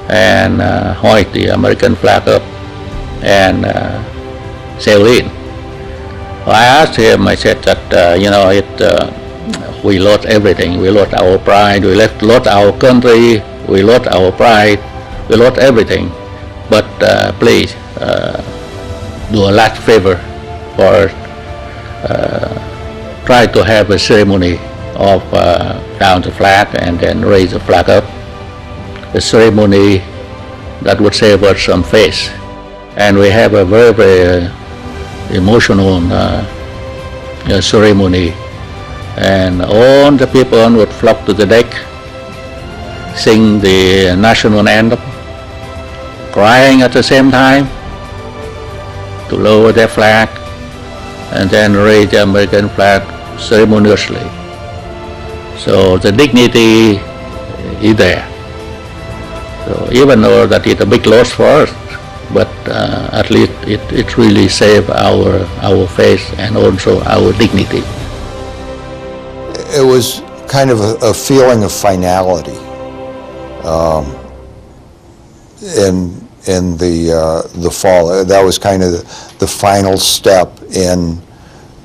and hoist the American flag up and sail in. I asked him, I said that, we lost everything. We lost our pride, we lost our country, we lost our pride, we lost everything. But please, do a last favor for us. Try to have a ceremony of down the flag and then raise the flag up. A ceremony that would save us some face. And we have a very, very emotional ceremony. And all the people would flock to the deck, sing the national anthem, crying at the same time to lower their flag and then raise the American flag ceremoniously. So the dignity is there. So even though that it's a big loss for us, but at least it really saved our face and also our dignity. It was kind of a feeling of finality in the fall. That was kind of the final step in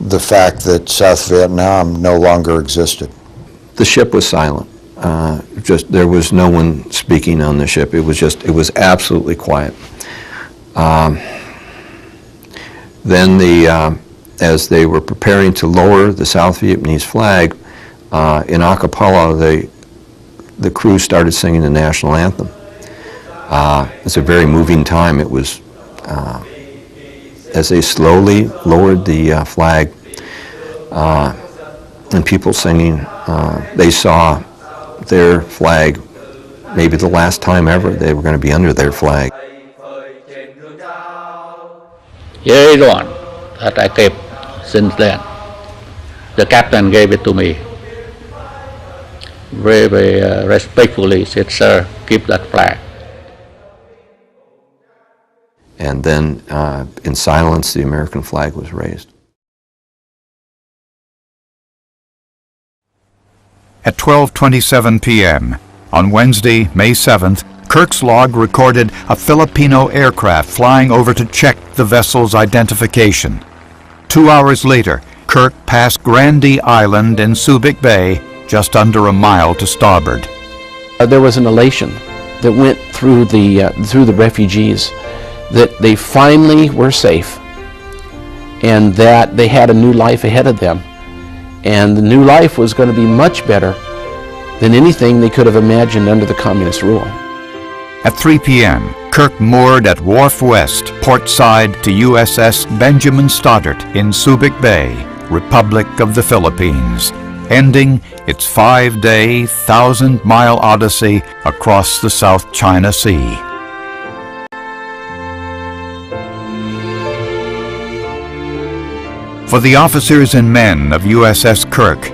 the fact that South Vietnam no longer existed. The ship was silent. There was no one speaking on the ship. It was absolutely quiet. Then as they were preparing to lower the South Vietnamese flag, in a cappella, the crew started singing the national anthem. It's a very moving time. It was, as they slowly lowered the flag, and people singing, they saw their flag, maybe the last time ever they were going to be under their flag. Here is one that I kept since then. The captain gave it to me. Very, very respectfully said, "Sir, keep that flag." And then in silence, the American flag was raised. At 12:27 p.m. on Wednesday, May 7th, Kirk's log recorded a Filipino aircraft flying over to check the vessel's identification. 2 hours later, Kirk passed Grandee Island in Subic Bay, just under a mile to starboard. There was an elation that went through the refugees that they finally were safe and that they had a new life ahead of them. And the new life was going to be much better than anything they could have imagined under the communist rule. At 3 p.m., Kirk moored at Wharf West, port side to USS Benjamin Stoddert in Subic Bay, Republic of the Philippines, ending its 5-day, 1,000-mile odyssey across the South China Sea. For the officers and men of USS Kirk,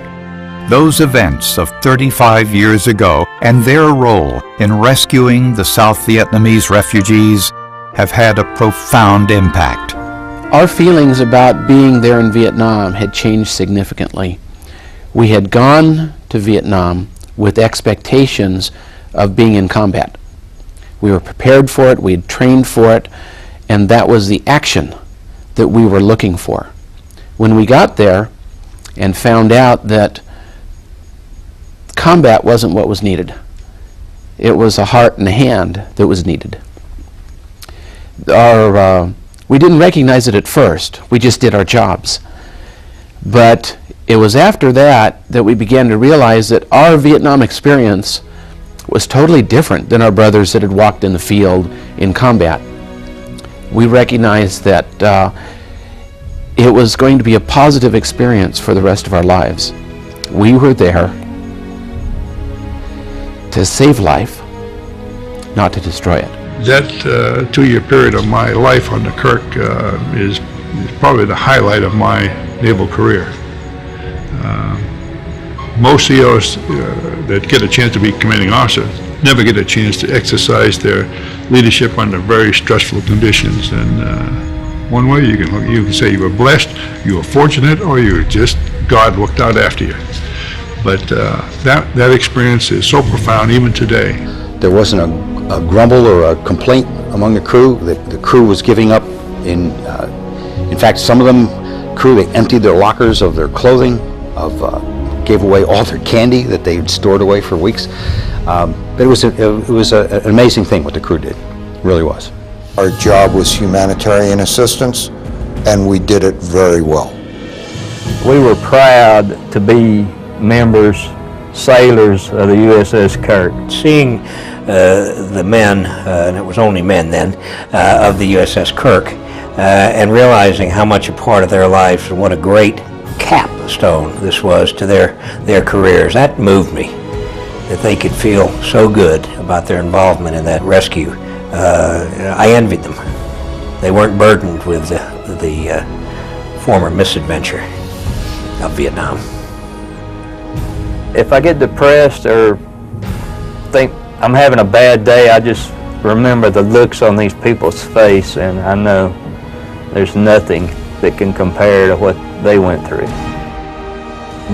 those events of 35 years ago and their role in rescuing the South Vietnamese refugees have had a profound impact. Our feelings about being there in Vietnam had changed significantly. We had gone to Vietnam with expectations of being in combat. We were prepared for it, we had trained for it, and that was the action that we were looking for. When we got there and found out that combat wasn't what was needed, it was a heart and a hand that was needed. We didn't recognize it at first, we just did our jobs. But it was after that that we began to realize that our Vietnam experience was totally different than our brothers that had walked in the field in combat. We recognized that it was going to be a positive experience for the rest of our lives. We were there to save life, not to destroy it. That 2-year period of my life on the Kirk is probably the highlight of my naval career. Most CEOs that get a chance to be commanding officers never get a chance to exercise their leadership under very stressful conditions. And one way you can say you were blessed, you were fortunate, or you were just God looked out after you. But that experience is so profound even today. There wasn't a grumble or a complaint among the crew. The crew was giving up. In fact, some of them crew, they emptied their lockers of their clothing, gave away all their candy that they had stored away for weeks. But it was an amazing thing what the crew did. It really was. Our job was humanitarian assistance, and we did it very well. We were proud to be members, sailors of the USS Kirk. Seeing the men, and it was only men then, of the USS Kirk, and realizing how much a part of their lives and what a great capstone this was to their careers, that moved me, that they could feel so good about their involvement in that rescue. I envied them. They weren't burdened with the former misadventure of Vietnam. If I get depressed or think I'm having a bad day, I just remember the looks on these people's face, and I know there's nothing that can compare to what they went through.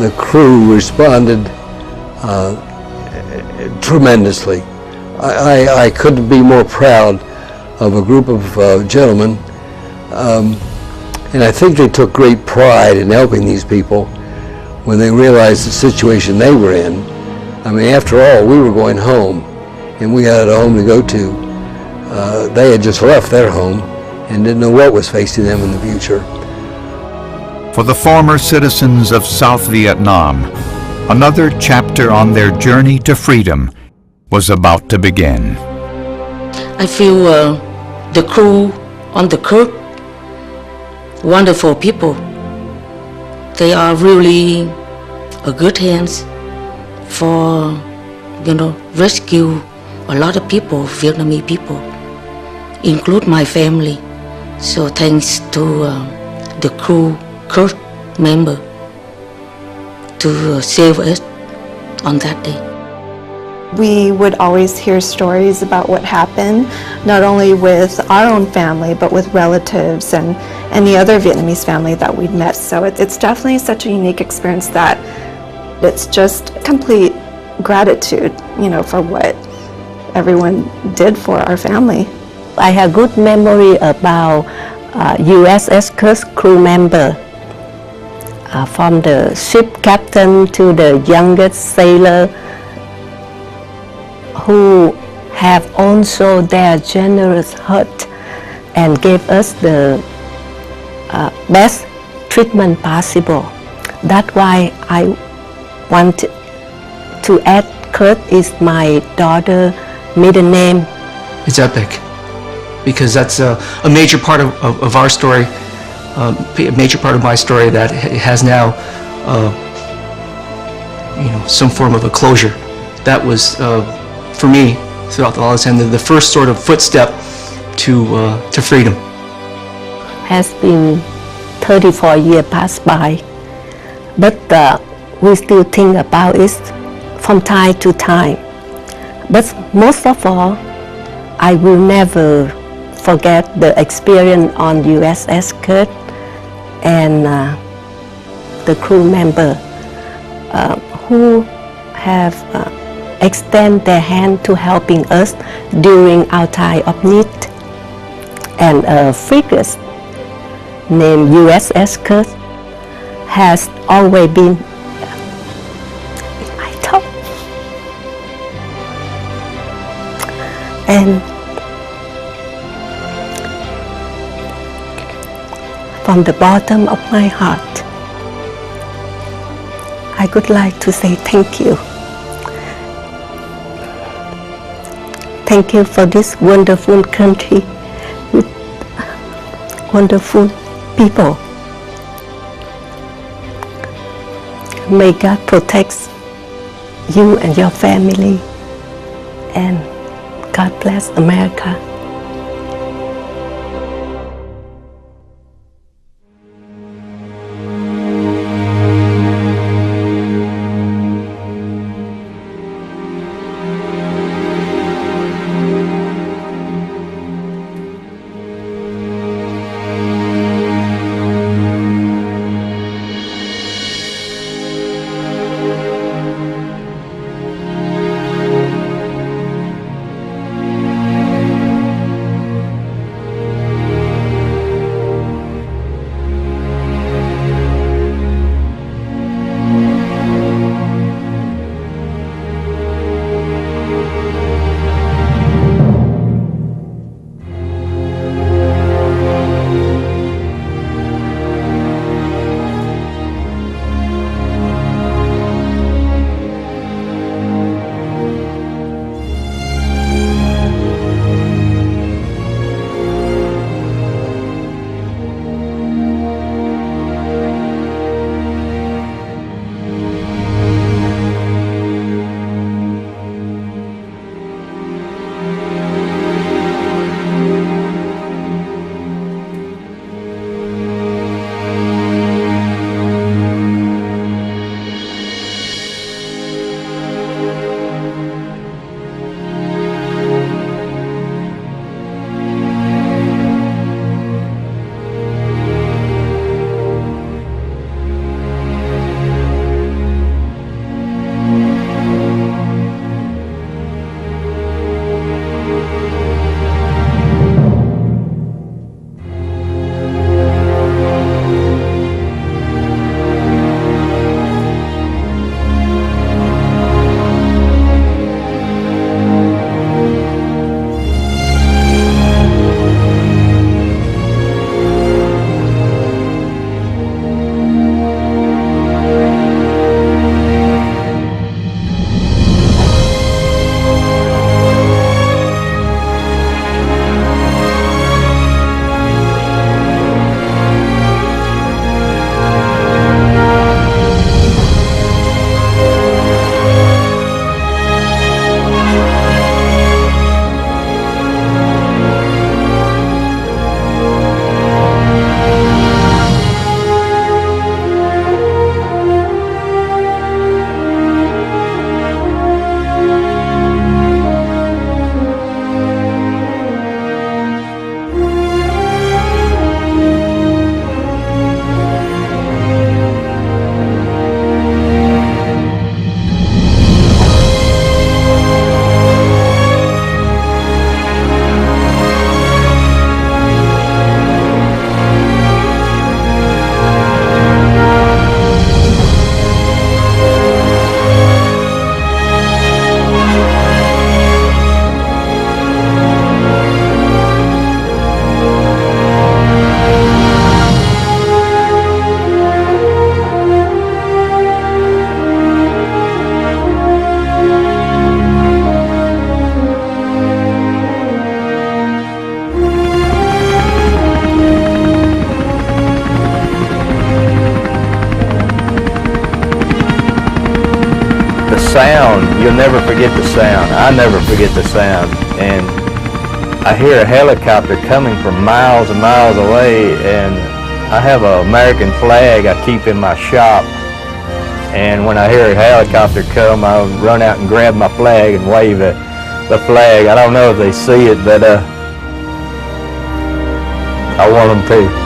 The crew responded tremendously. I couldn't be more proud of a group of gentlemen, and I think they took great pride in helping these people when they realized the situation they were in. I mean, after all, we were going home, and we had a home to go to. They had just left their home and didn't know what was facing them in the future. For the former citizens of South Vietnam, another chapter on their journey to freedom was about to begin. I feel the crew on the Kirk, wonderful people. They are really a good hands for, rescue a lot of people, Vietnamese people, include my family. So thanks to the crew, Kirk member, to save us on that day. We would always hear stories about what happened, not only with our own family, but with relatives and any other Vietnamese family that we'd met. So it's definitely such a unique experience that it's just complete gratitude, for what everyone did for our family. I have good memory about USS Kirk crew member, from the ship captain to the youngest sailor, who have also their generous heart and gave us the best treatment possible. That's why I want to add Kurt is my daughter's middle name. It's epic, because that's a major part of our story, a major part of my story that has now some form of a closure. That was for me, throughout all this, and the first sort of footstep to freedom. Has been 34 years passed by, but we still think about it from time to time. But most of all, I will never forget the experience on USS Kirk and the crew member who have extend their hand to helping us during our time of need. And a frigate named USS Kirk has always been in my top. And from the bottom of my heart, I would like to say thank you. Thank you for this wonderful country with wonderful people. May God protect you and your family, and God bless America. never forget the sound. I never forget the sound. And I hear a helicopter coming from miles and miles away, and I have an American flag I keep in my shop. And when I hear a helicopter come, I'll run out and grab my flag and wave the flag. I don't know if they see it, but I want them to.